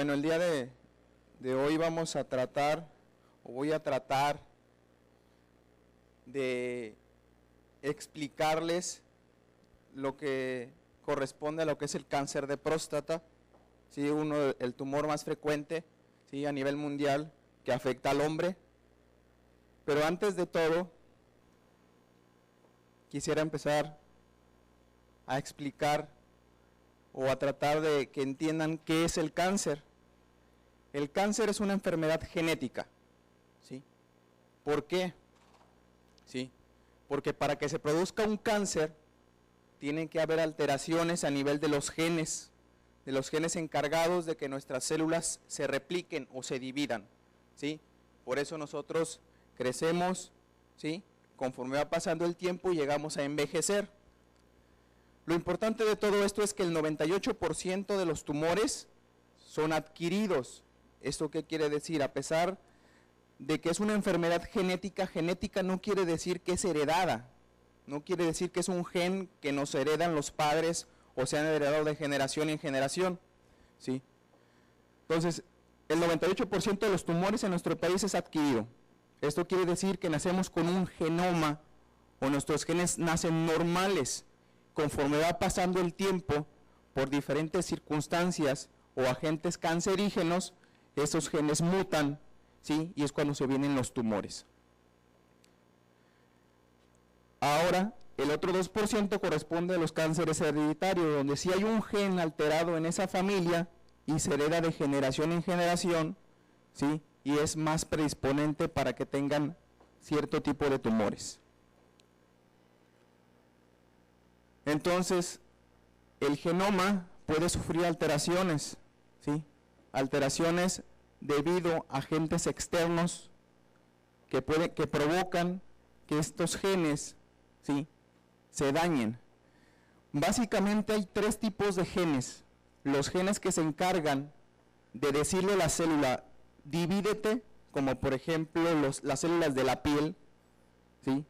Bueno, el día de hoy vamos a tratar, o voy a tratar de explicarles lo que corresponde a lo que es el cáncer de próstata, ¿sí? El tumor más frecuente, ¿sí?, a nivel mundial que afecta al hombre. Pero antes de todo, quisiera empezar a explicar o a tratar de que entiendan qué es el cáncer. El cáncer es una enfermedad genética, ¿sí? ¿Por qué? ¿Sí? Porque para que se produzca un cáncer, tienen que haber alteraciones a nivel de los genes encargados de que nuestras células se repliquen o se dividan, ¿sí? Por eso nosotros crecemos, ¿sí?, conforme va pasando el tiempo y llegamos a envejecer. Lo importante de todo esto es que el 98% de los tumores son adquiridos. ¿Esto qué quiere decir? A pesar de que es una enfermedad genética, genética no quiere decir que es heredada, no quiere decir que es un gen que nos heredan los padres o se han heredado de generación en generación, ¿sí? Entonces, el 98% de los tumores en nuestro país es adquirido. Esto quiere decir que nacemos con un genoma o nuestros genes nacen normales. Conforme va pasando el tiempo, por diferentes circunstancias o agentes cancerígenos, esos genes mutan, ¿sí?, y es cuando se vienen los tumores. Ahora, el otro 2% corresponde a los cánceres hereditarios, donde si hay un gen alterado en esa familia y se hereda de generación en generación, ¿sí?, y es más predisponente para que tengan cierto tipo de tumores. Entonces, el genoma puede sufrir alteraciones, ¿sí?, alteraciones debido a agentes externos que provocan que estos genes, ¿sí?, se dañen. Básicamente hay tres tipos de genes. Los genes que se encargan de decirle a la célula, divídete, como por ejemplo las células de la piel, ¿sí?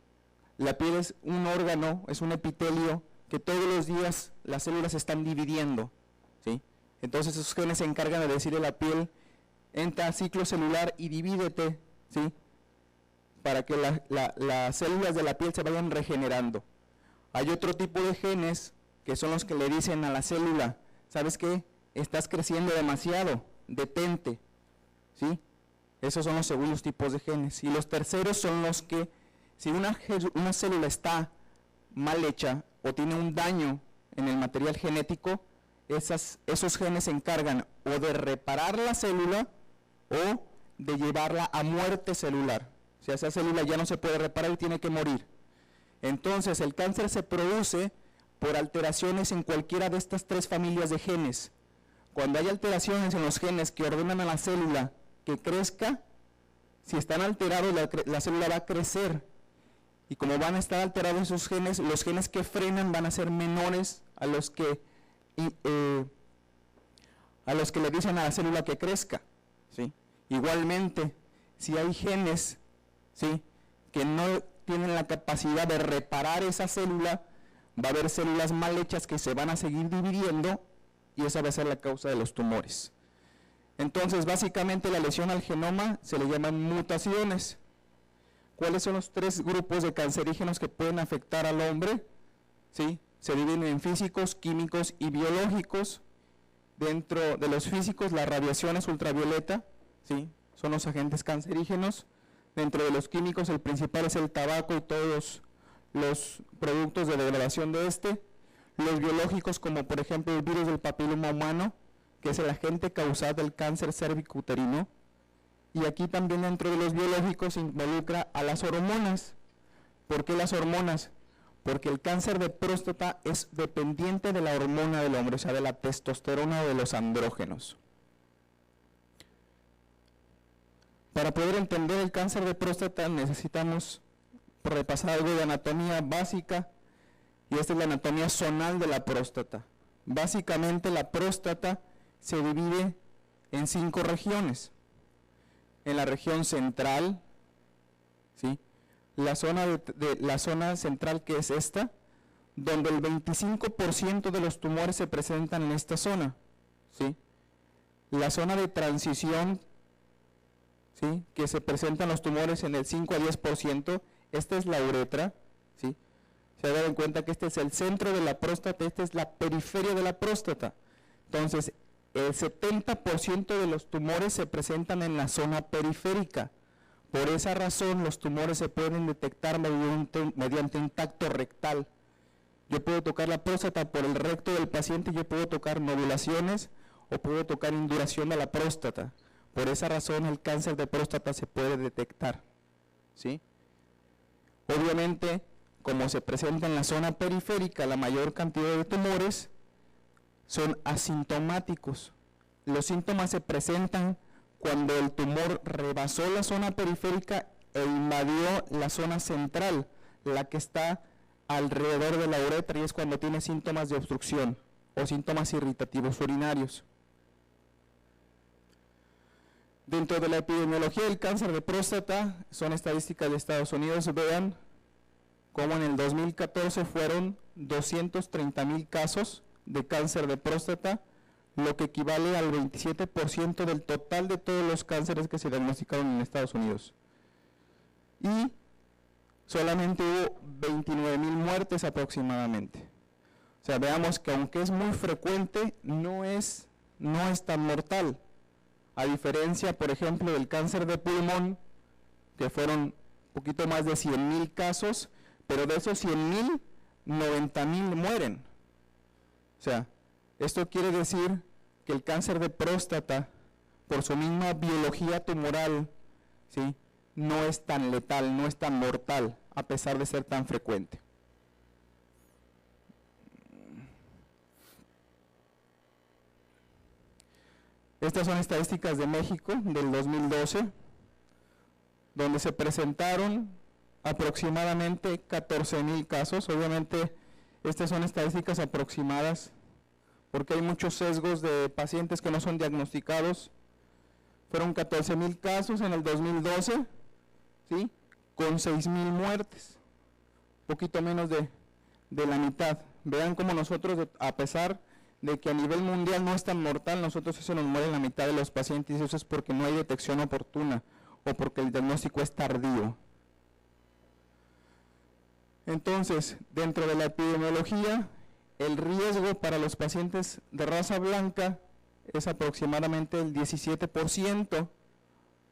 La piel es un órgano, es un epitelio que todos los días las células están dividiendo, ¿sí? Entonces esos genes se encargan de decirle a la piel, entra a ciclo celular y divídete, ¿sí?, para que las células de la piel se vayan regenerando. Hay otro tipo de genes que son los que le dicen a la célula, ¿sabes qué? Estás creciendo demasiado, detente, ¿sí? Esos son los segundos tipos de genes. Y los terceros son los que, si una célula está mal hecha o tiene un daño en el material genético, esos genes se encargan o de reparar la célula o de llevarla a muerte celular. O sea, esa célula ya no se puede reparar y tiene que morir. Entonces, el cáncer se produce por alteraciones en cualquiera de estas tres familias de genes. Cuando hay alteraciones en los genes que ordenan a la célula que crezca, si están alterados, la célula va a crecer. Y como van a estar alterados esos genes, los genes que frenan van a ser menores a los que le dicen a la célula que crezca, ¿sí? Igualmente, si hay genes, ¿sí?, que no tienen la capacidad de reparar esa célula, va a haber células mal hechas que se van a seguir dividiendo y esa va a ser la causa de los tumores. Entonces, básicamente la lesión al genoma se le llaman mutaciones. ¿Cuáles son los tres grupos de cancerígenos que pueden afectar al hombre? ¿Sí? Se dividen en físicos, químicos y biológicos. Dentro de los físicos, las radiaciones ultravioleta, ¿sí?, son los agentes cancerígenos. Dentro de los químicos, el principal es el tabaco y todos los productos de degradación de este. Los biológicos, como por ejemplo el virus del papiloma humano, que es el agente causal del cáncer cervicuterino. Y aquí también dentro de los biológicos se involucra a las hormonas. ¿Por qué las hormonas? Porque el cáncer de próstata es dependiente de la hormona del hombre, o sea, de la testosterona o de los andrógenos. Para poder entender el cáncer de próstata necesitamos repasar algo de anatomía básica, y esta es la anatomía zonal de la próstata. Básicamente la próstata se divide en 5 regiones. En la región central, ¿sí?, la zona central, que es esta, donde el 25% de los tumores se presentan en esta zona, ¿sí? La zona de transición, ¿sí?, que se presentan los tumores en el 5 a 10%, esta es la uretra, ¿sí? Se dan cuenta que este es el centro de la próstata, esta es la periferia de la próstata. Entonces, el 70% de los tumores se presentan en la zona periférica. Por esa razón, los tumores se pueden detectar mediante un tacto rectal. Yo puedo tocar la próstata por el recto del paciente, yo puedo tocar nodulaciones o puedo tocar induración de la próstata. Por esa razón, el cáncer de próstata se puede detectar, ¿sí? Obviamente, como se presenta en la zona periférica, la mayor cantidad de tumores son asintomáticos. Los síntomas se presentan cuando el tumor rebasó la zona periférica e invadió la zona central, la que está alrededor de la uretra, y es cuando tiene síntomas de obstrucción o síntomas irritativos urinarios. Dentro de la epidemiología del cáncer de próstata, son estadísticas de Estados Unidos, vean cómo en el 2014 fueron 230,000 casos de cáncer de próstata, lo que equivale al 27% del total de todos los cánceres que se diagnosticaron en Estados Unidos. Y solamente hubo 29,000 muertes aproximadamente. O sea, veamos que aunque es muy frecuente, no es tan mortal. A diferencia, por ejemplo, del cáncer de pulmón, que fueron un poquito más de 100,000 casos, pero de esos 100,000, 90,000 mueren. O sea, esto quiere decir que el cáncer de próstata, por su misma biología tumoral, ¿sí?, no es tan letal, no es tan mortal, a pesar de ser tan frecuente. Estas son estadísticas de México del 2012, donde se presentaron aproximadamente 14,000 casos. Obviamente, estas son estadísticas aproximadas, porque hay muchos sesgos de pacientes que no son diagnosticados. Fueron 14,000 casos en el 2012, ¿sí?, con 6,000 muertes, poquito menos de la mitad. Vean cómo nosotros, a pesar de que a nivel mundial no es tan mortal, nosotros eso nos muere la mitad de los pacientes, y eso es porque no hay detección oportuna o porque el diagnóstico es tardío. Entonces, dentro de la epidemiología, el riesgo para los pacientes de raza blanca es aproximadamente el 17%,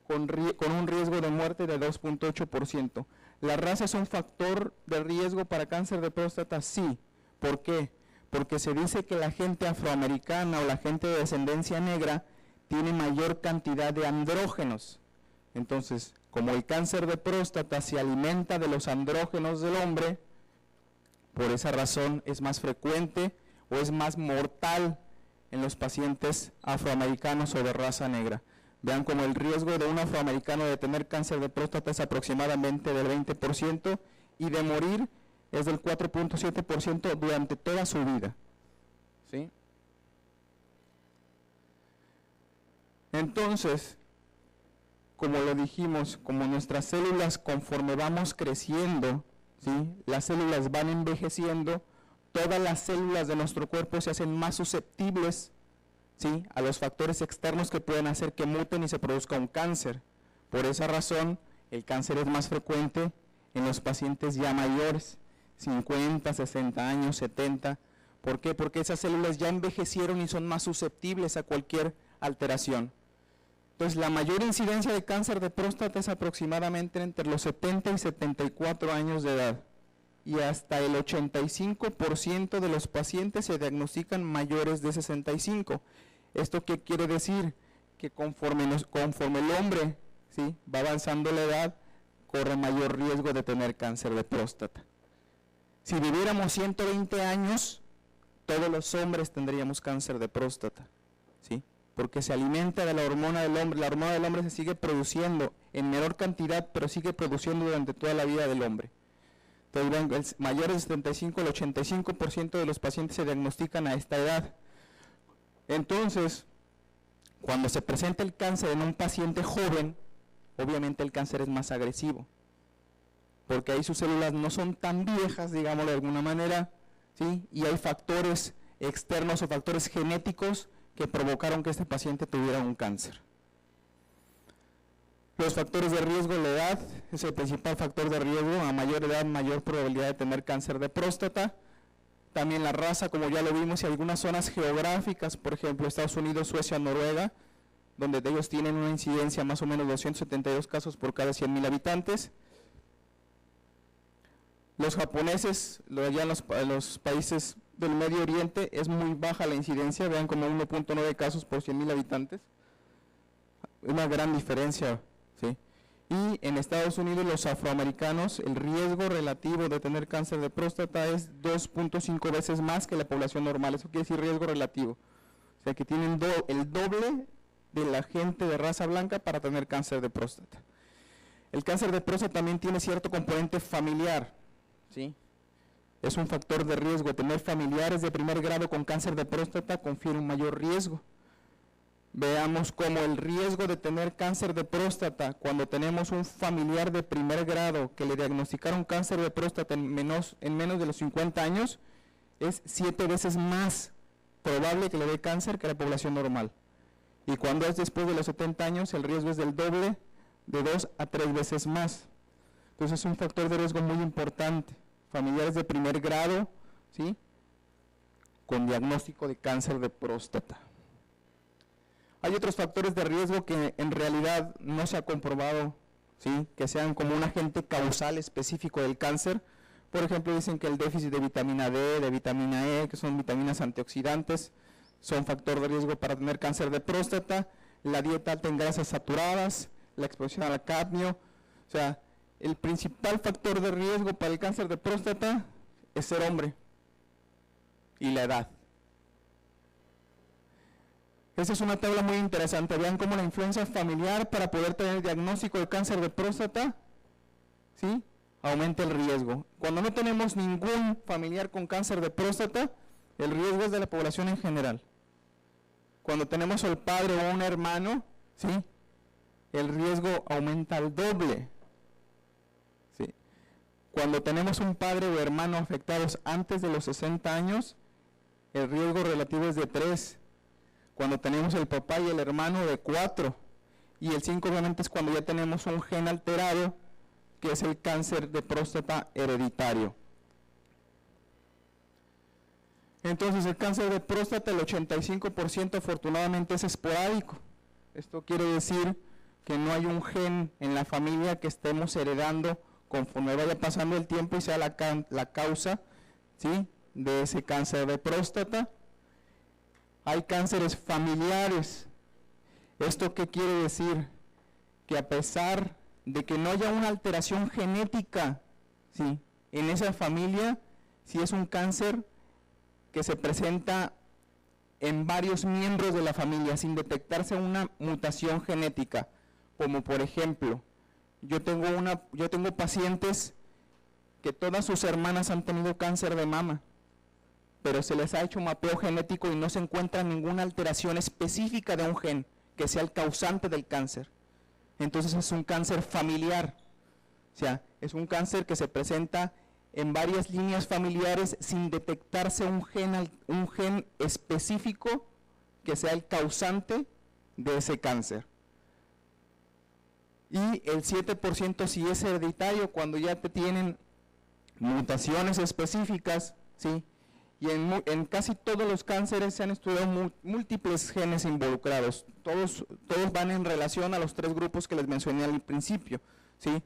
con un riesgo de muerte de 2.8%. ¿La raza es un factor de riesgo para cáncer de próstata? Sí. ¿Por qué? Porque se dice que la gente afroamericana o la gente de descendencia negra tiene mayor cantidad de andrógenos. Entonces, como el cáncer de próstata se alimenta de los andrógenos del hombre, por esa razón es más frecuente o es más mortal en los pacientes afroamericanos o de raza negra. Vean como el riesgo de un afroamericano de tener cáncer de próstata es aproximadamente del 20% y de morir es del 4.7% durante toda su vida, ¿sí? Entonces, como lo dijimos, como nuestras células, conforme vamos creciendo, ¿sí?, las células van envejeciendo, todas las células de nuestro cuerpo se hacen más susceptibles, ¿sí?, a los factores externos que pueden hacer que muten y se produzca un cáncer. Por esa razón, el cáncer es más frecuente en los pacientes ya mayores, 50, 60 años, 70. ¿Por qué? Porque esas células ya envejecieron y son más susceptibles a cualquier alteración. Entonces, la mayor incidencia de cáncer de próstata es aproximadamente entre los 70 y 74 años de edad. Y hasta el 85% de los pacientes se diagnostican mayores de 65. ¿Esto qué quiere decir? Que conforme el hombre, ¿sí?, va avanzando la edad, corre mayor riesgo de tener cáncer de próstata. Si viviéramos 120 años, todos los hombres tendríamos cáncer de próstata, ¿sí?, porque se alimenta de la hormona del hombre. La hormona del hombre se sigue produciendo en menor cantidad, pero sigue produciendo durante toda la vida del hombre. Entonces, mayores de 75, el 85% de los pacientes se diagnostican a esta edad. Entonces, cuando se presenta el cáncer en un paciente joven, obviamente el cáncer es más agresivo, porque ahí sus células no son tan viejas, digámoslo de alguna manera, ¿sí?, y hay factores externos o factores genéticos que provocaron que este paciente tuviera un cáncer. Los factores de riesgo, la edad es el principal factor de riesgo. A mayor edad, mayor probabilidad de tener cáncer de próstata. También la raza, como ya lo vimos, y algunas zonas geográficas, por ejemplo, Estados Unidos, Suecia, Noruega, donde ellos tienen una incidencia más o menos de 272 casos por cada 100.000 habitantes. Los japoneses, allá en los países del Medio Oriente, es muy baja la incidencia, vean como 1.9 casos por 100.000 habitantes. Una gran diferencia, ¿sí? Y en Estados Unidos, los afroamericanos, el riesgo relativo de tener cáncer de próstata es 2.5 veces más que la población normal. Eso quiere decir riesgo relativo. O sea que tienen el doble de la gente de raza blanca para tener cáncer de próstata. El cáncer de próstata también tiene cierto componente familiar, ¿sí? Es un factor de riesgo. Tener familiares de primer grado con cáncer de próstata confiere un mayor riesgo. Veamos cómo el riesgo de tener cáncer de próstata cuando tenemos un familiar de primer grado que le diagnosticaron cáncer de próstata en menos de los 50 años es 7 veces más probable que le dé cáncer que la población normal. Y cuando es después de los 70 años, el riesgo es del doble, de 2 a 3 veces más. Entonces es un factor de riesgo muy importante. Familiares de primer grado, ¿sí?, con diagnóstico de cáncer de próstata. Hay otros factores de riesgo que en realidad no se ha comprobado, ¿sí?, que sean como un agente causal específico del cáncer. Por ejemplo, dicen que el déficit de vitamina D, de vitamina E, que son vitaminas antioxidantes, son factor de riesgo para tener cáncer de próstata. La dieta alta en grasas saturadas, la exposición al cadmio. O sea, el principal factor de riesgo para el cáncer de próstata es ser hombre y la edad. Esa es una tabla muy interesante. Vean cómo la influencia familiar para poder tener diagnóstico de cáncer de próstata, ¿sí?, aumenta el riesgo. Cuando no tenemos ningún familiar con cáncer de próstata, el riesgo es de la población en general. Cuando tenemos al padre o un hermano, ¿sí?, el riesgo aumenta al doble. ¿Sí? Cuando tenemos un padre o hermano afectados antes de los 60 años, el riesgo relativo es de 3. Cuando tenemos el papá y el hermano, de 4. Y el 5 obviamente es cuando ya tenemos un gen alterado, que es el cáncer de próstata hereditario. Entonces el cáncer de próstata, el 85% afortunadamente es esporádico. Esto quiere decir que no hay un gen en la familia que estemos heredando conforme vaya pasando el tiempo y sea la causa, ¿sí?, de ese cáncer de próstata. Hay cánceres familiares. ¿Esto qué quiere decir? Que a pesar de que no haya una alteración genética, ¿sí?, en esa familia, si es un cáncer que se presenta en varios miembros de la familia sin detectarse una mutación genética, como por ejemplo, yo tengo pacientes que todas sus hermanas han tenido cáncer de mama, pero se les ha hecho un mapeo genético y no se encuentra ninguna alteración específica de un gen que sea el causante del cáncer. Entonces es un cáncer familiar, o sea, es un cáncer que se presenta en varias líneas familiares sin detectarse un gen específico que sea el causante de ese cáncer. Y el 7% si es hereditario, cuando ya te tienen mutaciones específicas, ¿sí? Y en casi todos los cánceres se han estudiado múltiples genes involucrados. Todos van en relación a los 3 grupos que les mencioné al principio, ¿sí?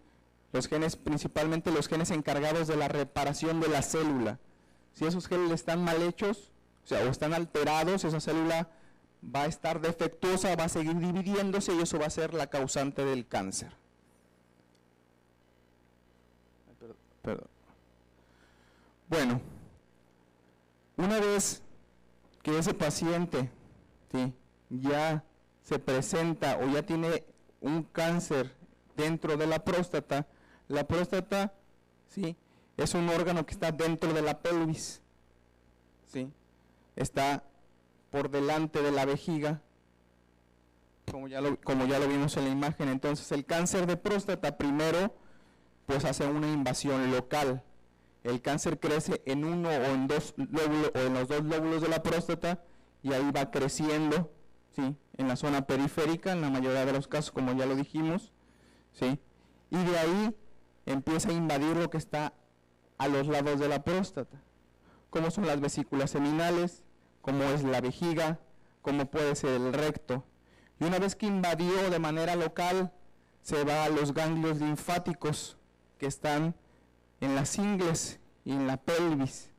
Los genes, principalmente los genes encargados de la reparación de la célula. Si esos genes están mal hechos, o están alterados, esa célula va a estar defectuosa, va a seguir dividiéndose y eso va a ser la causante del cáncer. Perdón. Bueno, una vez que ese paciente, ¿sí?, ya se presenta o ya tiene un cáncer dentro de la próstata, ¿sí?, es un órgano que está dentro de la pelvis, ¿sí?, está por delante de la vejiga, como ya lo vimos en la imagen. Entonces el cáncer de próstata primero pues hace una invasión local. El cáncer crece en uno o en los dos lóbulos de la próstata y ahí va creciendo, ¿sí? En la zona periférica, en la mayoría de los casos, como ya lo dijimos, ¿sí? Y de ahí empieza a invadir lo que está a los lados de la próstata, como son las vesículas seminales, como es la vejiga, como puede ser el recto. Y una vez que invadió de manera local, se va a los ganglios linfáticos que están en las ingles y en la pelvis.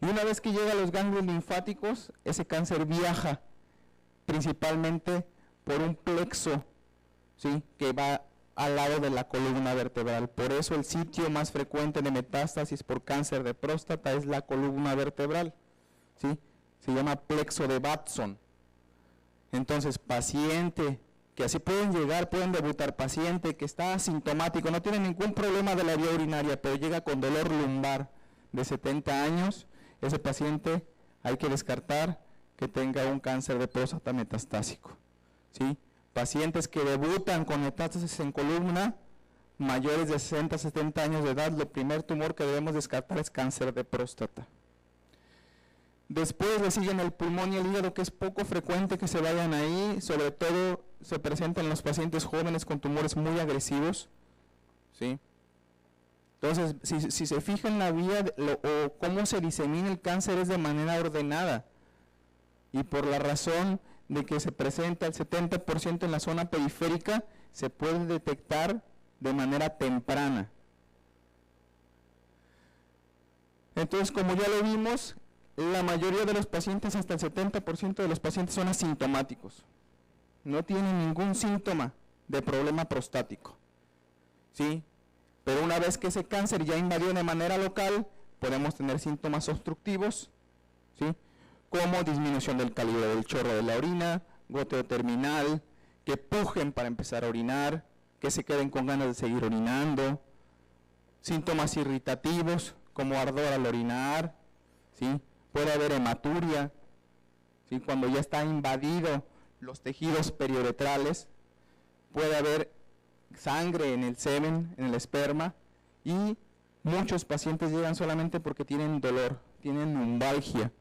Y una vez que llega a los ganglios linfáticos, ese cáncer viaja principalmente por un plexo, ¿sí? Que va al lado de la columna vertebral. Por eso el sitio más frecuente de metástasis por cáncer de próstata es la columna vertebral, ¿sí? Se llama plexo de Batson. Entonces, paciente, que así pueden llegar, pueden debutar, paciente que está asintomático, no tiene ningún problema de la vía urinaria, pero llega con dolor lumbar de 70 años, ese paciente hay que descartar que tenga un cáncer de próstata metastásico, ¿sí? Pacientes que debutan con metástasis en columna, mayores de 60 a 70 años de edad, el primer tumor que debemos descartar es cáncer de próstata. Después le siguen el pulmón y el hígado, que es poco frecuente que se vayan ahí, sobre todo se presentan en los pacientes jóvenes con tumores muy agresivos, ¿sí? Entonces, si se fija en la vía o cómo se disemina el cáncer es de manera ordenada, y por la razón de que se presenta el 70% en la zona periférica, se puede detectar de manera temprana. Entonces, como ya lo vimos, la mayoría de los pacientes, hasta el 70% de los pacientes son asintomáticos. No tienen ningún síntoma de problema prostático, ¿sí? Pero una vez que ese cáncer ya invadió de manera local, podemos tener síntomas obstructivos, ¿sí? Como disminución del calibre del chorro de la orina, goteo terminal, que pujen para empezar a orinar, que se queden con ganas de seguir orinando, síntomas irritativos como ardor al orinar, ¿sí? Puede haber hematuria, ¿sí? Cuando ya está invadido los tejidos periuretrales, puede haber sangre en el semen, en el esperma, y muchos pacientes llegan solamente porque tienen dolor, tienen lumbalgia.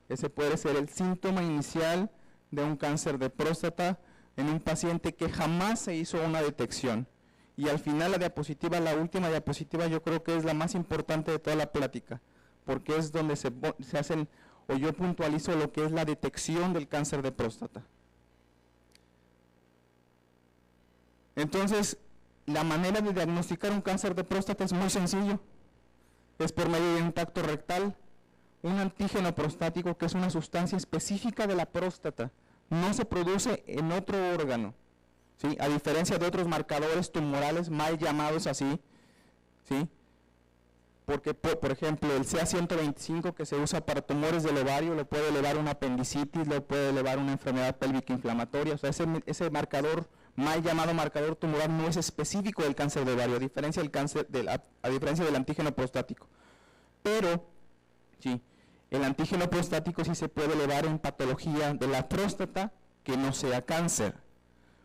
Ese puede ser el síntoma inicial de un cáncer de próstata en un paciente que jamás se hizo una detección. Y al final la diapositiva, la última diapositiva, yo creo que es la más importante de toda la plática, porque es donde se hacen, o yo puntualizo lo que es la detección del cáncer de próstata. Entonces, la manera de diagnosticar un cáncer de próstata es muy sencillo. Es por medio de un tacto rectal, un antígeno prostático, que es una sustancia específica de la próstata, no se produce en otro órgano, ¿sí? A diferencia de otros marcadores tumorales mal llamados así, ¿sí? Porque, por ejemplo, el CA125, que se usa para tumores del ovario, lo puede elevar una apendicitis, lo puede elevar una enfermedad pélvica inflamatoria. O sea, ese marcador, mal llamado marcador tumoral, no es específico del cáncer de ovario, a diferencia del antígeno prostático. Pero, sí, el antígeno prostático sí se puede elevar en patología de la próstata que no sea cáncer.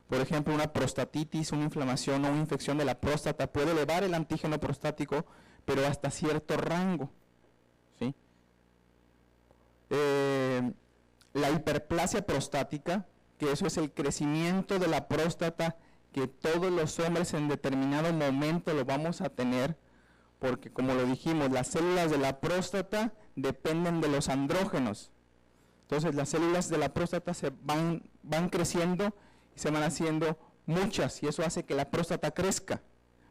Por ejemplo, una prostatitis, una inflamación o una infección de la próstata puede elevar el antígeno prostático, pero hasta cierto rango, ¿sí? La hiperplasia prostática, que eso es el crecimiento de la próstata, que todos los hombres en determinado momento lo vamos a tener, porque como lo dijimos, las células de la próstata dependen de los andrógenos. Entonces las células de la próstata se van creciendo y se van haciendo muchas, y eso hace que la próstata crezca.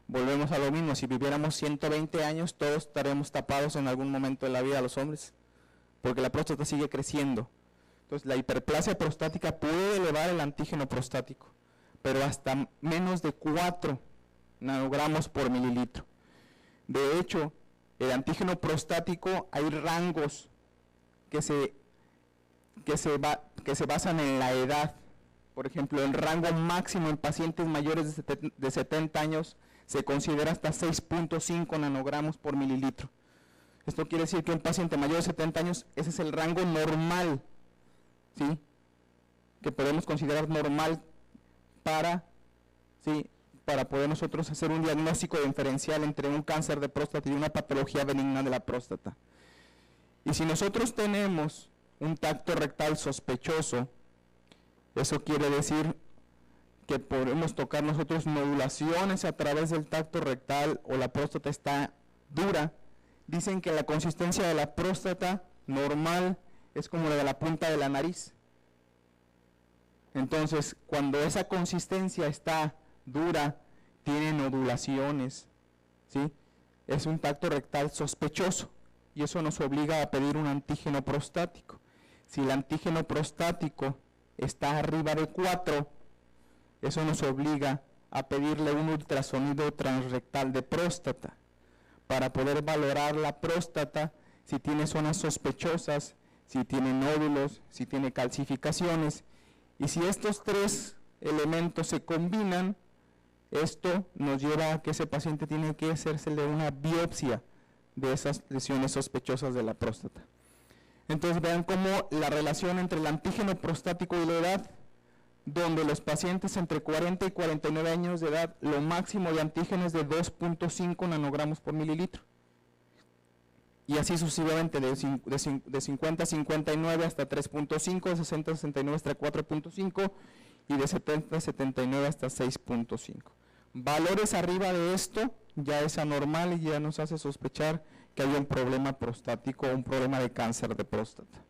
Volvemos a lo mismo, si viviéramos 120 años, todos estaremos tapados en algún momento de la vida, los hombres, porque la próstata sigue creciendo. Entonces la hiperplasia prostática puede elevar el antígeno prostático, pero hasta menos de 4 nanogramos por mililitro. De hecho, el antígeno prostático, hay rangos que se basan en la edad. Por ejemplo, el rango máximo en pacientes mayores de 70 años se considera hasta 6.5 nanogramos por mililitro. Esto quiere decir que un paciente mayor de 70 años, ese es el rango normal, ¿sí? Que podemos considerar normal para poder nosotros hacer un diagnóstico diferencial entre un cáncer de próstata y una patología benigna de la próstata. Y si nosotros tenemos un tacto rectal sospechoso, eso quiere decir que podemos tocar nosotros nodulaciones a través del tacto rectal o la próstata está dura. Dicen que la consistencia de la próstata normal es como la de la punta de la nariz. Entonces, cuando esa consistencia está dura, tiene nodulaciones, ¿sí? Es un tacto rectal sospechoso y eso nos obliga a pedir un antígeno prostático. Si el antígeno prostático está arriba de 4, eso nos obliga a pedirle un ultrasonido transrectal de próstata para poder valorar la próstata, si tiene zonas sospechosas, si tiene nódulos, si tiene calcificaciones. Y si estos 3 elementos se combinan, esto nos lleva a que ese paciente tiene que hacérsele una biopsia de esas lesiones sospechosas de la próstata. Entonces vean cómo la relación entre el antígeno prostático y la edad, donde los pacientes entre 40 y 49 años de edad, lo máximo de antígeno es de 2.5 nanogramos por mililitro. Y así sucesivamente, de 50 a 59 hasta 3.5, de 60 a 69 hasta 4.5 y de 70 a 79 hasta 6.5. Valores arriba de esto ya es anormal y ya nos hace sospechar que hay un problema prostático o un problema de cáncer de próstata.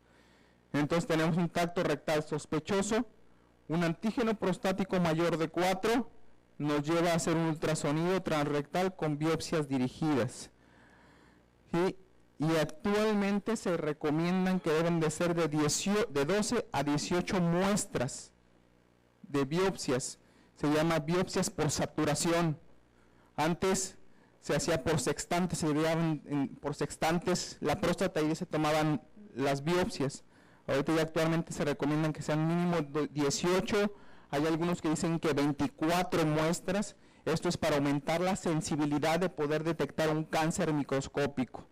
Entonces tenemos un tacto rectal sospechoso, un antígeno prostático mayor de 4 nos lleva a hacer un ultrasonido transrectal con biopsias dirigidas. ¿Sí? Y actualmente se recomiendan que deben de ser de 12 a 18 muestras de biopsias. Se llama biopsias por saturación. Antes se hacía por sextantes, se dividían por sextantes la próstata y se tomaban las biopsias. Ahorita ya actualmente se recomiendan que sean mínimo 18, hay algunos que dicen que 24 muestras. Esto es para aumentar la sensibilidad de poder detectar un cáncer microscópico.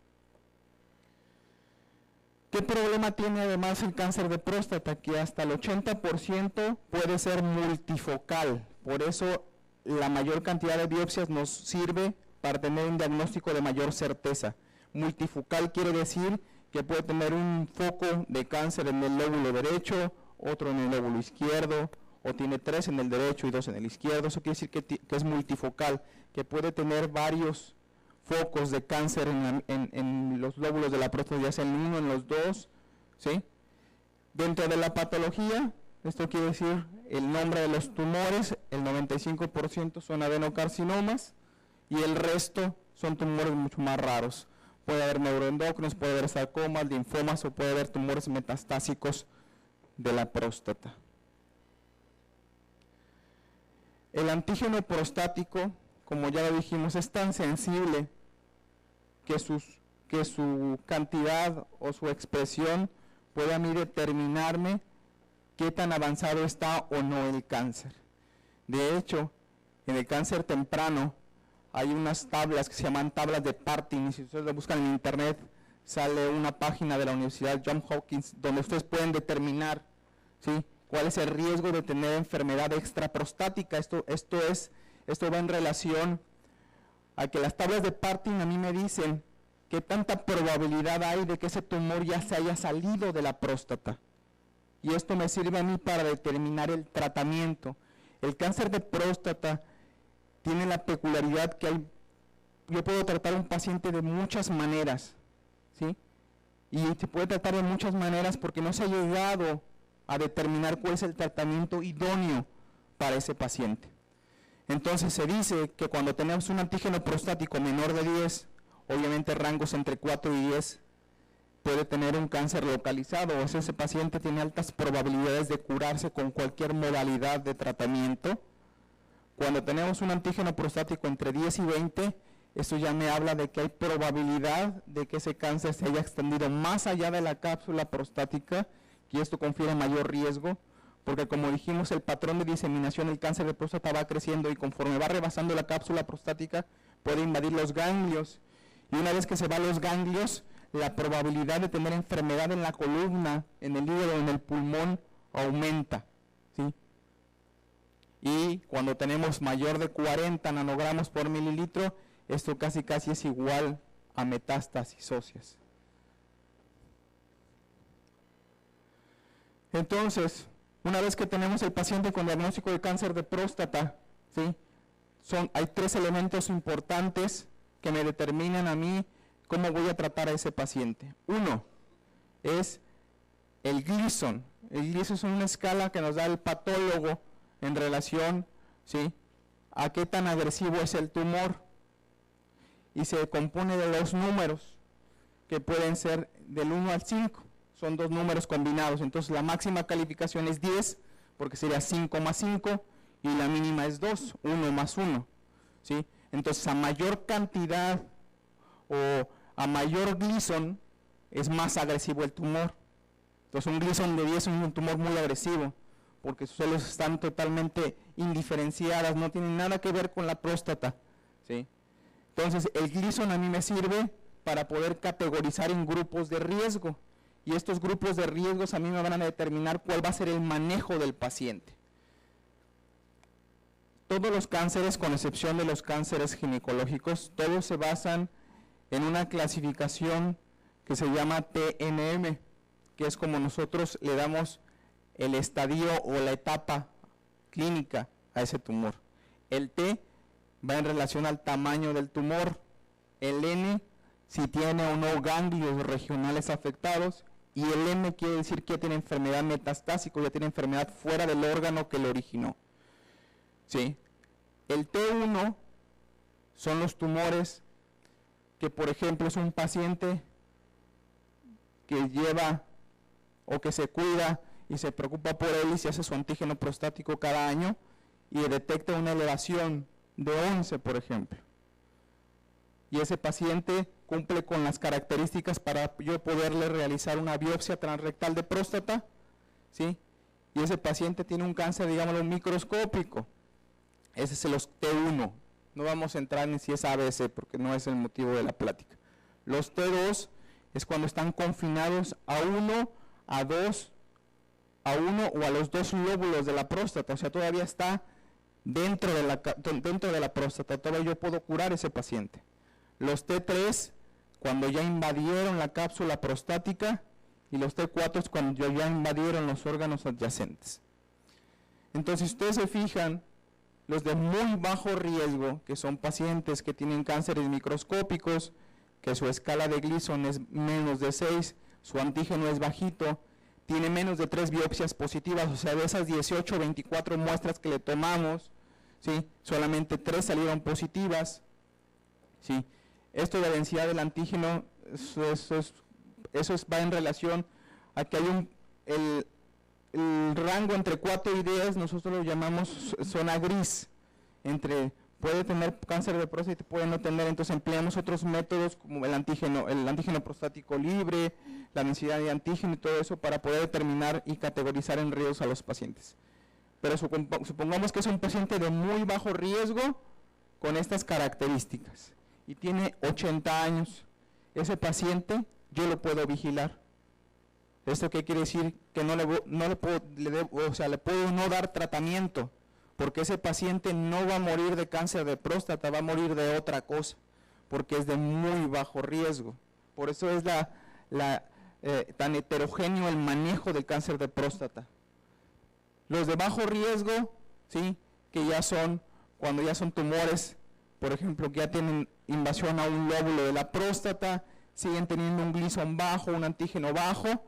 ¿Qué problema tiene además el cáncer de próstata? Que hasta el 80% puede ser multifocal. Por eso la mayor cantidad de biopsias nos sirve para tener un diagnóstico de mayor certeza. Multifocal quiere decir que puede tener un foco de cáncer en el lóbulo derecho, otro en el lóbulo izquierdo, o tiene 3 en el derecho y 2 en el izquierdo. Eso quiere decir que es multifocal, que puede tener varios focos de cáncer en los lóbulos de la próstata, ya sea en uno, en los dos, ¿sí? Dentro de la patología, esto quiere decir el nombre de los tumores, el 95% son adenocarcinomas y el resto son tumores mucho más raros. Puede haber neuroendocrinos, puede haber sarcomas, linfomas o puede haber tumores metastásicos de la próstata. El antígeno prostático, como ya lo dijimos, es tan sensible que su cantidad o su expresión puede a mí determinarme qué tan avanzado está o no el cáncer. De hecho, en el cáncer temprano hay unas tablas que se llaman tablas de Partin, y si ustedes lo buscan en internet, sale una página de la Universidad Johns Hopkins donde ustedes pueden determinar, ¿sí?, cuál es el riesgo de tener enfermedad extraprostática. Esto va en relación a que las tablas de Partin a mí me dicen qué tanta probabilidad hay de que ese tumor ya se haya salido de la próstata. Y esto me sirve a mí para determinar el tratamiento. El cáncer de próstata tiene la peculiaridad que yo puedo tratar a un paciente de muchas maneras, ¿sí? Y se puede tratar de muchas maneras porque no se ha llegado a determinar cuál es el tratamiento idóneo para ese paciente. Entonces se dice que cuando tenemos un antígeno prostático menor de 10, obviamente rangos entre 4 y 10, puede tener un cáncer localizado, o sea, ese paciente tiene altas probabilidades de curarse con cualquier modalidad de tratamiento. Cuando tenemos un antígeno prostático entre 10 y 20, eso ya me habla de que hay probabilidad de que ese cáncer se haya extendido más allá de la cápsula prostática, y esto confiere mayor riesgo, porque como dijimos, el patrón de diseminación del cáncer de próstata va creciendo y conforme va rebasando la cápsula prostática puede invadir los ganglios, y una vez que se va a los ganglios, la probabilidad de tener enfermedad en la columna, en el hígado, en el pulmón, aumenta, ¿sí? Y cuando tenemos mayor de 40 nanogramos por mililitro, esto casi es igual a metástasis óseas. Entonces, una vez que tenemos el paciente con diagnóstico de cáncer de próstata, ¿sí? Hay 3 elementos importantes que me determinan a mí cómo voy a tratar a ese paciente. Uno es el Gleason. El Gleason es una escala que nos da el patólogo en relación, ¿sí?, a qué tan agresivo es el tumor. Y se compone de 2 números que pueden ser del 1 al 5. Son 2 números combinados. Entonces la máxima calificación es 10, porque sería 5 más 5, y la mínima es 2, 1 más 1. ¿Sí? Entonces a mayor cantidad o a mayor Gleason es más agresivo el tumor. Entonces un Gleason de 10 es un tumor muy agresivo, porque sus células están totalmente indiferenciadas, no tienen nada que ver con la próstata. ¿Sí? Entonces el Gleason a mí me sirve para poder categorizar en grupos de riesgo, y estos grupos de riesgos a mí me van a determinar cuál va a ser el manejo del paciente. Todos los cánceres, con excepción de los cánceres ginecológicos, todos se basan en una clasificación que se llama TNM, que es como nosotros le damos el estadio o la etapa clínica a ese tumor. El T va en relación al tamaño del tumor, el N si tiene o no ganglios regionales afectados, y el M quiere decir que tiene enfermedad metastásica, ya tiene enfermedad fuera del órgano que lo originó. ¿Sí? El T1 son los tumores que, por ejemplo, es un paciente que lleva o que se cuida y se preocupa por él y se hace su antígeno prostático cada año y detecta una elevación de 11, por ejemplo. Y ese paciente cumple con las características para yo poderle realizar una biopsia transrectal de próstata, ¿sí? Y ese paciente tiene un cáncer, digámoslo, microscópico. Ese es el T1. No vamos a entrar en si es ABC porque no es el motivo de la plática. Los T2 es cuando están confinados a uno o a los 2 lóbulos de la próstata, o sea, todavía está dentro de la próstata, todavía yo puedo curar ese paciente. Los T3, cuando ya invadieron la cápsula prostática, y los T4 es cuando ya invadieron los órganos adyacentes. Entonces, si ustedes se fijan, los de muy bajo riesgo, que son pacientes que tienen cánceres microscópicos, que su escala de Gleason es menos de 6, su antígeno es bajito, tiene menos de 3 biopsias positivas, o sea, de esas 18 o 24 muestras que le tomamos, ¿sí?, solamente 3 salieron positivas. ¿Sí? Esto de la densidad del antígeno, eso va en relación a que hay el rango entre 4 y 10, nosotros lo llamamos zona gris, puede tener cáncer de próstata y puede no tener, entonces empleamos otros métodos como el antígeno prostático libre, la densidad de antígeno y todo eso para poder determinar y categorizar en riesgos a los pacientes. Pero supongamos que es un paciente de muy bajo riesgo con estas características y tiene 80 años. Ese paciente yo lo puedo vigilar. ¿Esto qué quiere decir? Que le puedo no dar tratamiento, porque ese paciente no va a morir de cáncer de próstata, va a morir de otra cosa, porque es de muy bajo riesgo. Por eso es tan heterogéneo el manejo del cáncer de próstata. Los de bajo riesgo, ¿sí?, que ya son, cuando ya son tumores, por ejemplo, que ya tienen invasión a un lóbulo de la próstata, siguen teniendo un Gleason bajo, un antígeno bajo,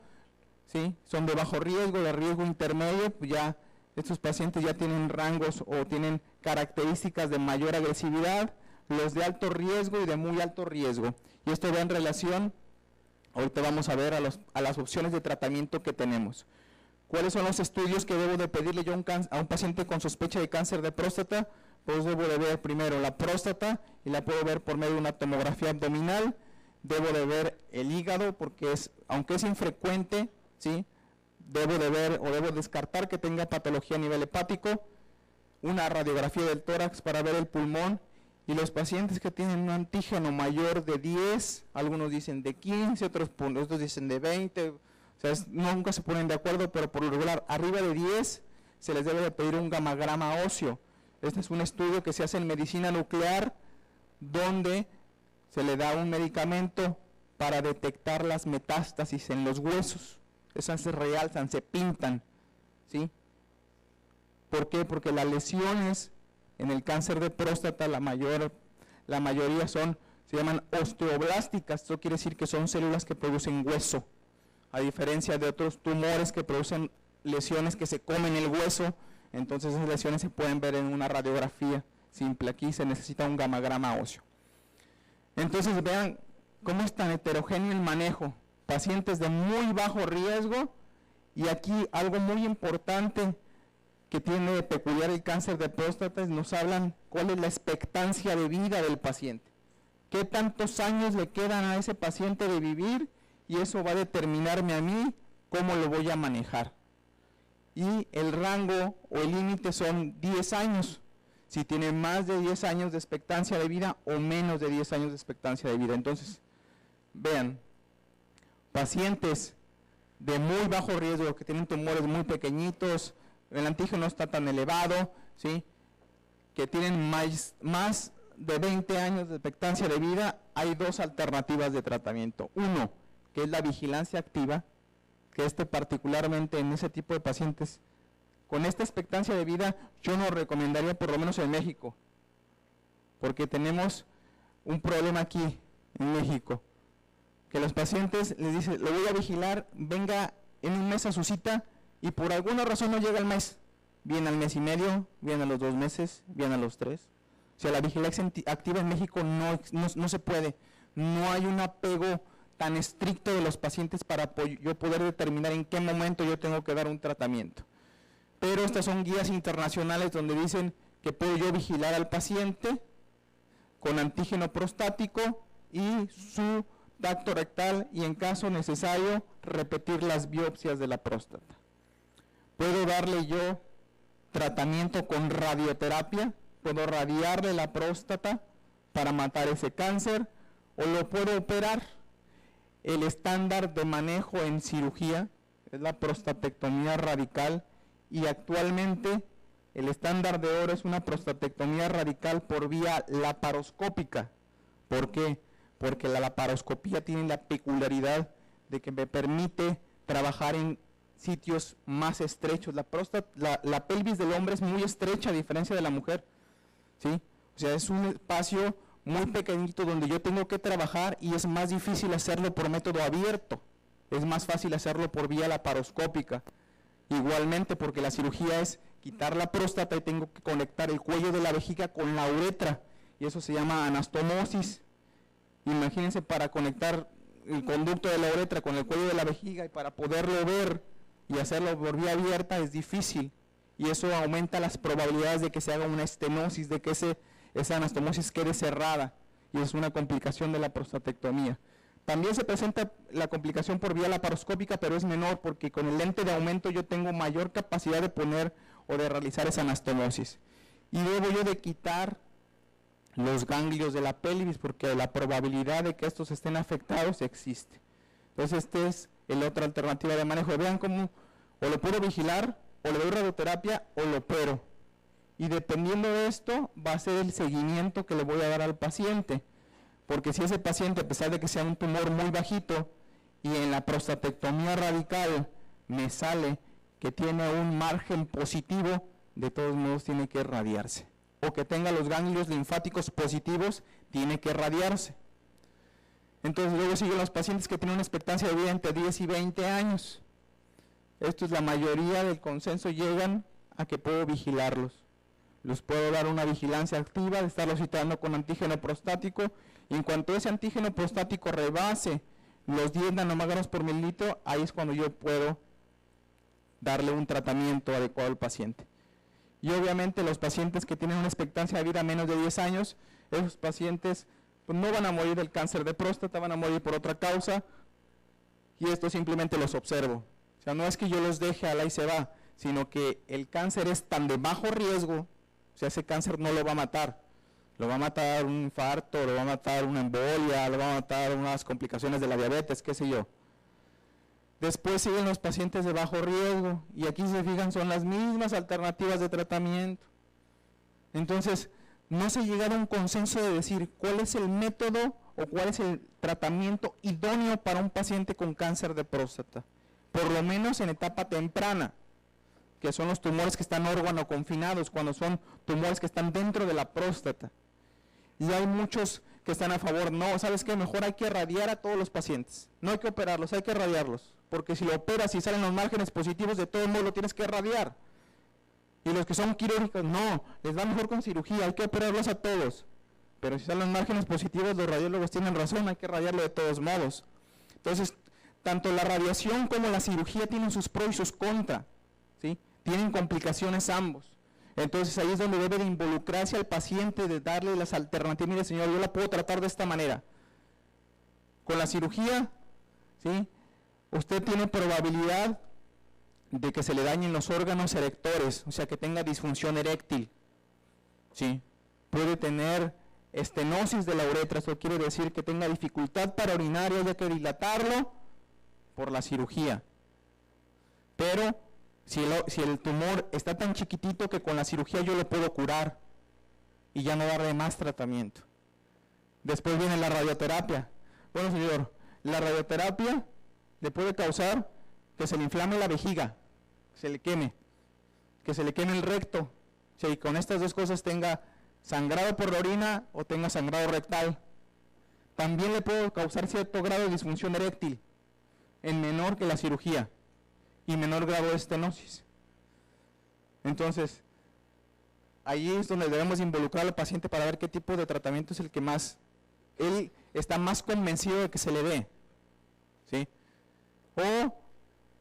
¿sí?, son de bajo riesgo, de riesgo intermedio, pues ya estos pacientes ya tienen rangos o tienen características de mayor agresividad, los de alto riesgo y de muy alto riesgo. Y esto va en relación, ahorita vamos a ver a las opciones de tratamiento que tenemos. ¿Cuáles son los estudios que debo de pedirle yo a un paciente con sospecha de cáncer de próstata? Pues debo de ver primero la próstata y la puedo ver por medio de una tomografía abdominal. Debo de ver el hígado porque aunque es infrecuente, ¿sí?, debo de ver o debo descartar que tenga patología a nivel hepático, una radiografía del tórax para ver el pulmón, y los pacientes que tienen un antígeno mayor de 10, algunos dicen de 15, otros dicen de 20, o sea, nunca se ponen de acuerdo, pero por lo regular, arriba de 10 se les debe de pedir un gamagrama óseo. Este es un estudio que se hace en medicina nuclear, donde se le da un medicamento para detectar las metástasis en los huesos. esas se realzan, se pintan, ¿sí? ¿Por qué? Porque las lesiones en el cáncer de próstata, la mayoría se llaman osteoblásticas. Esto quiere decir que son células que producen hueso, a diferencia de otros tumores que producen lesiones que se comen el hueso. Entonces esas lesiones se pueden ver en una radiografía simple. Aquí se necesita un gamagrama óseo. Entonces vean cómo es tan heterogéneo el manejo. Pacientes de muy bajo riesgo, y aquí algo muy importante que tiene de peculiar el cáncer de próstata, nos hablan cuál es la expectancia de vida del paciente. ¿Qué tantos años le quedan a ese paciente de vivir? Y eso va a determinarme a mí cómo lo voy a manejar. Y el rango o el límite son 10 años. Si tiene más de 10 años de expectancia de vida o menos de 10 años de expectancia de vida. Entonces, vean, pacientes de muy bajo riesgo, que tienen tumores muy pequeñitos, el antígeno no está tan elevado, ¿sí? Que tienen más de 20 años de expectancia de vida, hay dos alternativas de tratamiento. Uno, que es la vigilancia activa, que particularmente en ese tipo de pacientes, con esta expectancia de vida, yo no recomendaría, por lo menos en México, porque tenemos un problema aquí, en México, que los pacientes les dicen, lo voy a vigilar, venga en un mes a su cita, y por alguna razón no llega al mes, viene al mes y medio, viene a los 2 meses, viene a los 3. O sea, la vigilancia activa en México no se puede, no hay un apego tan estricto de los pacientes para yo poder determinar en qué momento yo tengo que dar un tratamiento. Pero estas son guías internacionales donde dicen que puedo yo vigilar al paciente con antígeno prostático y su tacto rectal, y en caso necesario repetir las biopsias de la próstata. Puedo darle yo tratamiento con radioterapia, puedo radiarle la próstata para matar ese cáncer, o lo puedo operar. El estándar de manejo en cirugía es la prostatectomía radical, y actualmente el estándar de oro es una prostatectomía radical por vía laparoscópica. ¿Por qué? Porque la laparoscopía tiene la peculiaridad de que me permite trabajar en sitios más estrechos. La pelvis del hombre es muy estrecha a diferencia de la mujer, ¿sí? O sea, es un espacio muy pequeñito donde yo tengo que trabajar, y es más difícil hacerlo por método abierto, es más fácil hacerlo por vía laparoscópica. Igualmente, porque la cirugía es quitar la próstata y tengo que conectar el cuello de la vejiga con la uretra, y eso se llama anastomosis. Imagínense, para conectar el conducto de la uretra con el cuello de la vejiga y para poderlo ver y hacerlo por vía abierta es difícil, y eso aumenta las probabilidades de que se haga una estenosis, de que esa anastomosis quede cerrada, y es una complicación de la prostatectomía. También se presenta la complicación por vía laparoscópica, pero es menor, porque con el lente de aumento yo tengo mayor capacidad de poner o de realizar esa anastomosis. Y debo yo de quitar los ganglios de la pelvis, porque la probabilidad de que estos estén afectados existe. Entonces esta es la otra alternativa de manejo. Vean cómo o lo puedo vigilar, o le doy radioterapia, o lo opero. Y dependiendo de esto va a ser el seguimiento que le voy a dar al paciente. Porque si ese paciente, a pesar de que sea un tumor muy bajito, y en la prostatectomía radical me sale que tiene un margen positivo, de todos modos tiene que radiarse. O que tenga los ganglios linfáticos positivos, tiene que radiarse. Entonces luego siguen los pacientes que tienen una expectancia de vida entre 10 y 20 años. Esto es la mayoría del consenso, llegan a que puedo vigilarlos. Les puedo dar una vigilancia activa de estarlos citando con antígeno prostático, y en cuanto ese antígeno prostático rebase los 10 nanómetros por mililitro, ahí es cuando yo puedo darle un tratamiento adecuado al paciente. Y obviamente los pacientes que tienen una expectancia de vida menos de 10 años, esos pacientes pues, no van a morir del cáncer de próstata, van a morir por otra causa, y esto simplemente los observo. O sea, no es que yo los deje al ahí se va, sino que el cáncer es tan de bajo riesgo, o sea, ese cáncer no lo va a matar. Lo va a matar un infarto, lo va a matar una embolia, lo va a matar unas complicaciones de la diabetes, qué sé yo. Después siguen los pacientes de bajo riesgo, y aquí se fijan, son las mismas alternativas de tratamiento. Entonces, no se llega a un consenso de decir cuál es el método o cuál es el tratamiento idóneo para un paciente con cáncer de próstata. por lo menos en etapa temprana, que son los tumores que están órgano confinados, cuando son tumores que están dentro de la próstata. Y hay muchos que están a favor, no, ¿sabes qué? Mejor hay que radiar a todos los pacientes, no hay que operarlos, hay que radiarlos, porque si lo operas y salen los márgenes positivos, de todo modo lo tienes que radiar. Y los que son quirúrgicos, no, les va mejor con cirugía, hay que operarlos a todos. Pero si salen márgenes positivos, los radiólogos tienen razón, hay que radiarlo de todos modos. Entonces, tanto la radiación como la cirugía tienen sus pros y sus contras, ¿sí? Tienen complicaciones ambos. Entonces ahí es donde debe de involucrarse al paciente, de darle las alternativas. Mire, señor, yo la puedo tratar de esta manera. Con la cirugía, ¿sí? Usted tiene probabilidad de que se le dañen los órganos erectores, o sea, que tenga disfunción eréctil, ¿sí? Puede tener estenosis de la uretra, eso quiere decir que tenga dificultad para orinar y haya que dilatarlo por la cirugía. Pero si el tumor está tan chiquitito que con la cirugía yo lo puedo curar y ya no darle más tratamiento. Después viene la radioterapia. Bueno, señor, la radioterapia le puede causar que se le inflame la vejiga, que se le queme el recto, y con estas dos cosas tenga sangrado por la orina o tenga sangrado rectal. También le puede causar cierto grado de disfunción eréctil, en menor que la cirugía, y menor grado de estenosis. Entonces, ahí es donde debemos involucrar al paciente para ver qué tipo de tratamiento es el que más, él está más convencido de que se le dé, ¿sí? O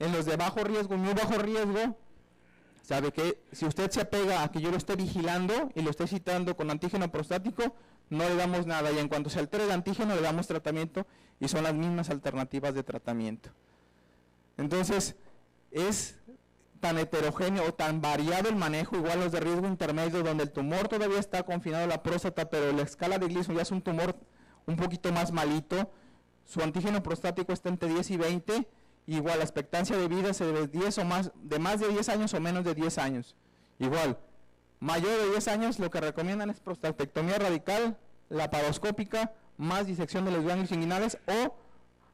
en los de bajo riesgo, muy bajo riesgo, sabe que si usted se apega a que yo lo esté vigilando y lo esté citando con antígeno prostático, no le damos nada, y en cuanto se altere el antígeno le damos tratamiento, y son las mismas alternativas de tratamiento. Entonces, es tan heterogéneo o tan variado el manejo, igual los de riesgo intermedio, donde el tumor todavía está confinado a la próstata, pero la escala de Gleason ya es un tumor un poquito más malito, su antígeno prostático está entre 10 y 20, igual la expectancia de vida se debe de más de 10 años o menos de 10 años. Igual, mayor de 10 años lo que recomiendan es prostatectomía radical, laparoscópica, más disección de los ganglios inguinales o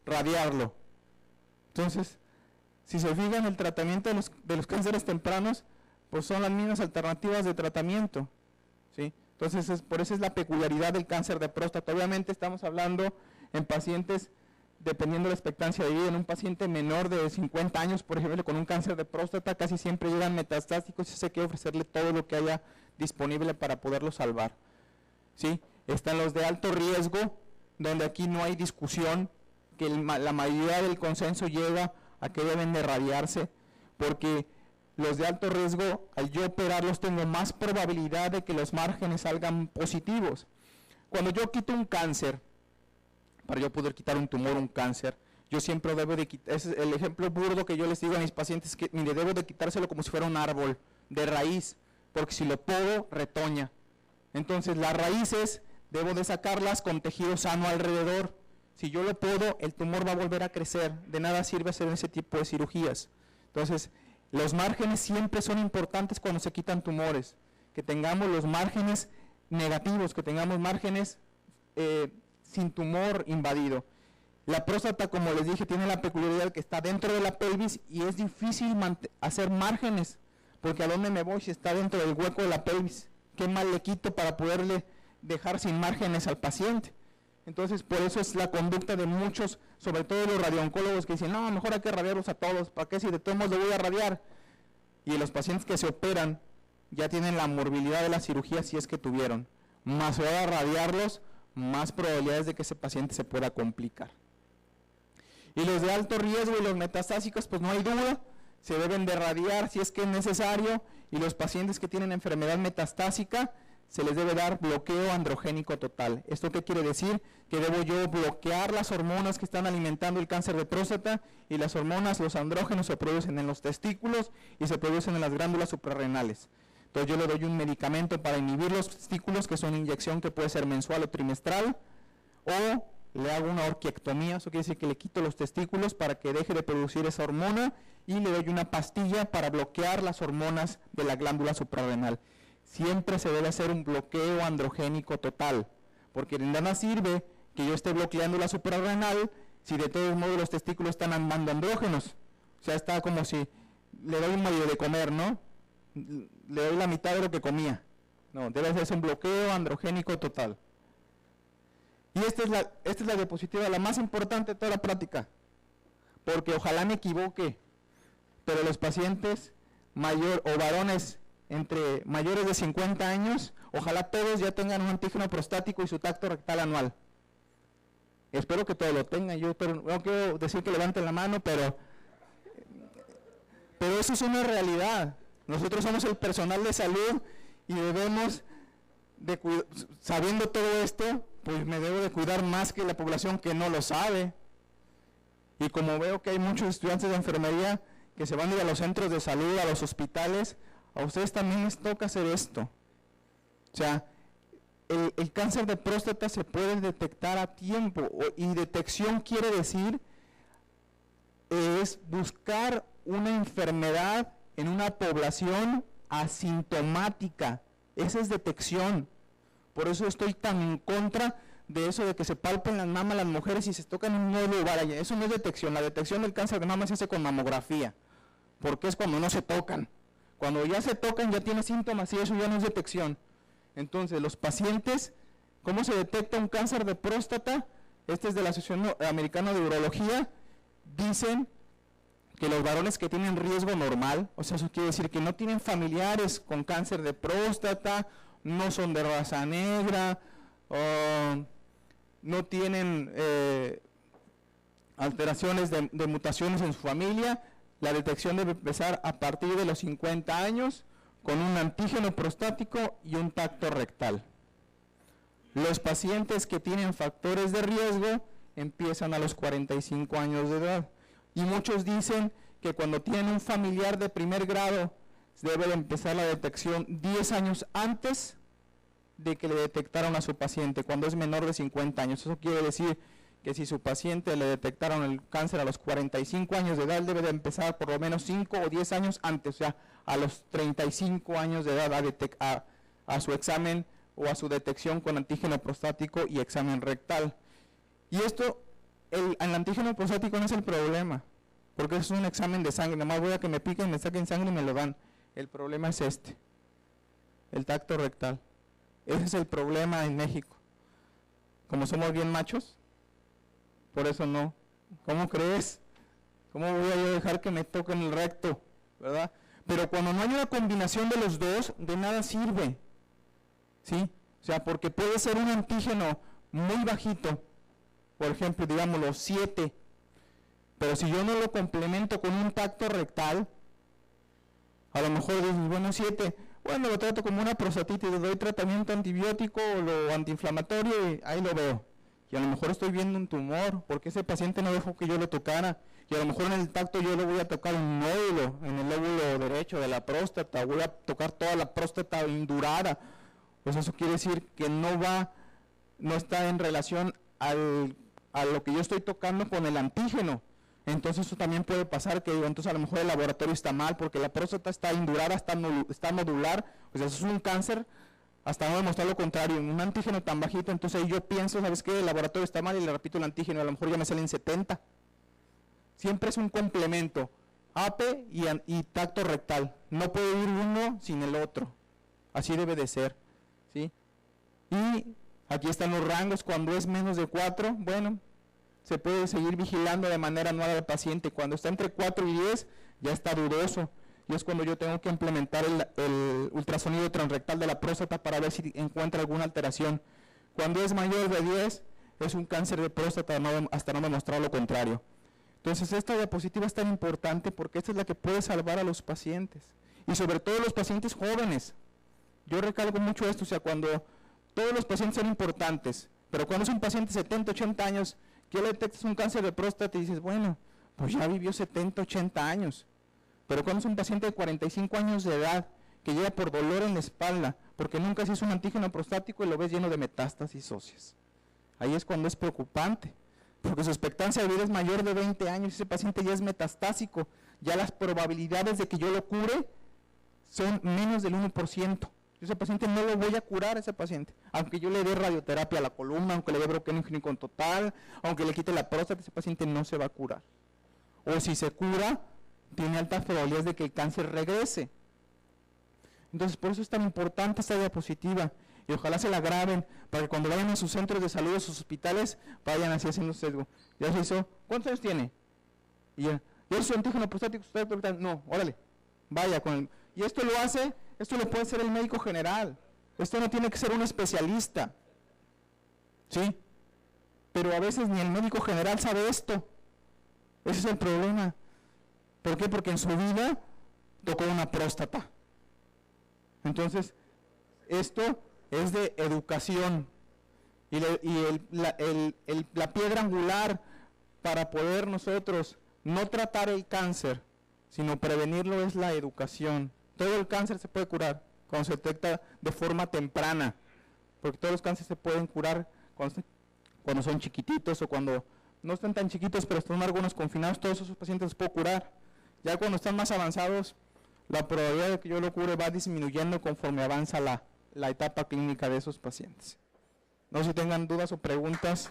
radiarlo. Entonces, si se fijan, el tratamiento de los cánceres tempranos, pues son las mismas alternativas de tratamiento, ¿sí? Entonces, por eso es la peculiaridad del cáncer de próstata. Obviamente estamos hablando en pacientes, dependiendo de la expectancia de vida, en un paciente menor de 50 años, por ejemplo, con un cáncer de próstata, casi siempre llegan metastásicos y se hay que ofrecerle todo lo que haya disponible para poderlo salvar, ¿sí? Están los de alto riesgo, donde aquí no hay discusión, que la mayoría del consenso llega a que deben de radiarse, porque los de alto riesgo, al yo operarlos, tengo más probabilidad de que los márgenes salgan positivos. Cuando yo quito un cáncer, para yo poder quitar un tumor, un cáncer, yo siempre debo de quitar, es el ejemplo burdo que yo les digo a mis pacientes, que mire, debo de quitárselo como si fuera un árbol, de raíz, porque si lo podo, retoña. Entonces las raíces, debo de sacarlas con tejido sano alrededor. Si yo lo podo, el tumor va a volver a crecer, de nada sirve hacer ese tipo de cirugías. Entonces, los márgenes siempre son importantes cuando se quitan tumores, que tengamos los márgenes negativos, que tengamos márgenes sin tumor invadido. La próstata, como les dije, tiene la peculiaridad que está dentro de la pelvis y es difícil hacer márgenes, porque ¿a dónde me voy si está dentro del hueco de la pelvis? ¿Qué mal le quito para poderle dejar sin márgenes al paciente? Entonces, por eso es la conducta de muchos, sobre todo los radiooncólogos, que dicen, no, mejor hay que radiarlos a todos, ¿para qué si de todos modos le voy a radiar? Y los pacientes que se operan ya tienen la morbilidad de la cirugía si es que tuvieron, más va a radiarlos, más probabilidades de que ese paciente se pueda complicar. Y los de alto riesgo y los metastásicos, pues no hay duda, se deben de radiar si es que es necesario, y los pacientes que tienen enfermedad metastásica, se les debe dar bloqueo androgénico total. ¿Esto qué quiere decir? Que debo yo bloquear las hormonas que están alimentando el cáncer de próstata, y las hormonas, los andrógenos, se producen en los testículos y se producen en las glándulas suprarrenales. Entonces yo le doy un medicamento para inhibir los testículos, que es una inyección que puede ser mensual o trimestral, o le hago una orquiectomía, eso quiere decir que le quito los testículos para que deje de producir esa hormona, y le doy una pastilla para bloquear las hormonas de la glándula suprarrenal. Siempre se debe hacer un bloqueo androgénico total, porque de nada sirve que yo esté bloqueando la suprarrenal si de todos modos los testículos están mandando andrógenos. O sea, está como si le doy un medio de comer, ¿no? Le doy la mitad de lo que comía. No, debe ser un bloqueo androgénico total. Y esta es la diapositiva, la más importante de toda la práctica, porque ojalá me equivoque, pero los pacientes o varones entre mayores de 50 años, ojalá todos ya tengan un antígeno prostático y su tacto rectal anual. Espero que todos lo tengan. Yo no quiero decir que levanten la mano, pero eso es una realidad. Nosotros somos el personal de salud y debemos sabiendo todo esto, pues me debo de cuidar más que la población que no lo sabe. Y como veo que hay muchos estudiantes de enfermería que se van a ir a los centros de salud, a los hospitales, a ustedes también les toca hacer esto. O sea, el cáncer de próstata se puede detectar a tiempo, y detección quiere decir es buscar una enfermedad en una población asintomática. Esa es detección. Por eso estoy tan en contra de eso de que se palpen las mamas las mujeres y se tocan en un nuevo lugar allá. Eso no es detección. La detección del cáncer de mama se hace con mamografía, porque es cuando no se tocan. Cuando ya se tocan ya tiene síntomas y eso ya no es detección. Entonces, los pacientes, ¿cómo se detecta un cáncer de próstata? Este es de la Asociación Americana de Urología. Dicen que los varones que tienen riesgo normal, o sea, eso quiere decir que no tienen familiares con cáncer de próstata, no son de raza negra, no tienen alteraciones de mutaciones en su familia, la detección debe empezar a partir de los 50 años con un antígeno prostático y un tacto rectal. Los pacientes que tienen factores de riesgo empiezan a los 45 años de edad. Y muchos dicen que cuando tienen un familiar de primer grado, debe de empezar la detección 10 años antes de que le detectaron a su paciente, cuando es menor de 50 años. Eso quiere decir que si su paciente le detectaron el cáncer a los 45 años de edad, debe de empezar por lo menos 5 o 10 años antes, o sea, a los 35 años de edad a su examen o a su detección con antígeno prostático y examen rectal. Y esto, el antígeno prostático no es el problema, porque es un examen de sangre, nomás voy a que me piquen, me saquen sangre y me lo dan. El problema es el tacto rectal. Ese es el problema en México. Como somos bien machos, por eso no. ¿Cómo crees? ¿Cómo voy a yo dejar que me toquen el recto? ¿Verdad? Pero cuando no hay una combinación de los dos, de nada sirve. ¿Sí? O sea, porque puede ser un antígeno muy bajito, por ejemplo, digámoslo, 7, pero si yo no lo complemento con un tacto rectal, a lo mejor dices, bueno, 7, bueno, lo trato como una prostatitis, le doy tratamiento antibiótico o lo antiinflamatorio y ahí lo veo. Y a lo mejor estoy viendo un tumor, porque ese paciente no dejó que yo lo tocara. Y a lo mejor en el tacto yo le voy a tocar un nódulo en el lóbulo derecho de la próstata, voy a tocar toda la próstata indurada. Pues eso quiere decir que no está en relación a lo que yo estoy tocando con el antígeno. Entonces eso también puede pasar, que digo, entonces a lo mejor el laboratorio está mal, porque la próstata está indurada, está nodular, o sea, eso es un cáncer, hasta no demostrar lo contrario, un antígeno tan bajito, entonces yo pienso, ¿sabes qué? El laboratorio está mal y le repito el antígeno, a lo mejor ya me salen 70. Siempre es un complemento, APE y tacto rectal, no puede ir uno sin el otro, así debe de ser, ¿sí? Y aquí están los rangos, cuando es menos de 4, bueno, se puede seguir vigilando de manera anual al paciente. Cuando está entre 4 y 10, ya está dudoso. Y es cuando yo tengo que implementar el ultrasonido transrectal de la próstata para ver si encuentra alguna alteración. Cuando es mayor de 10, es un cáncer de próstata, hasta no demostrar lo contrario. Entonces, esta diapositiva es tan importante porque esta es la que puede salvar a los pacientes. Y sobre todo los pacientes jóvenes. Yo recalco mucho esto, o sea, cuando todos los pacientes son importantes, pero cuando es un paciente de 70, 80 años, que le detectas un cáncer de próstata y dices, bueno, pues ya vivió 70, 80 años. Pero cuando es un paciente de 45 años de edad, que llega por dolor en la espalda, porque nunca se hizo un antígeno prostático y lo ves lleno de metástasis óseas. Ahí es cuando es preocupante, porque su expectancia de vida es mayor de 20 años, ese paciente ya es metastásico, ya las probabilidades de que yo lo cure son menos del 1%. Ese paciente no lo voy a curar, ese paciente, aunque yo le dé radioterapia a la columna, aunque le dé broqueno total, aunque le quite la próstata, ese paciente no se va a curar. O si se cura, tiene altas probabilidades de que el cáncer regrese. Entonces, por eso es tan importante esta diapositiva, y ojalá se la graben, para que cuando vayan a sus centros de salud, a sus hospitales, vayan así haciendo sesgo. ¿Ya se hizo? ¿Cuántos años tiene? Y ya, ¿y su antígeno prostático? No, órale, vaya con el... Y esto lo puede hacer el médico general. Esto no tiene que ser un especialista. ¿Sí? Pero a veces ni el médico general sabe esto. Ese es el problema. ¿Por qué? Porque en su vida tocó una próstata. Entonces, esto es de educación. Y la piedra angular para poder nosotros no tratar el cáncer, sino prevenirlo, es la educación. Todo el cáncer se puede curar cuando se detecta de forma temprana, porque todos los cánceres se pueden curar cuando son chiquititos o cuando no están tan chiquitos, pero están algunos confinados. Todos esos pacientes se pueden curar. Ya cuando están más avanzados, la probabilidad de que yo lo cure va disminuyendo conforme avanza la etapa clínica de esos pacientes. No sé si tengan dudas o preguntas.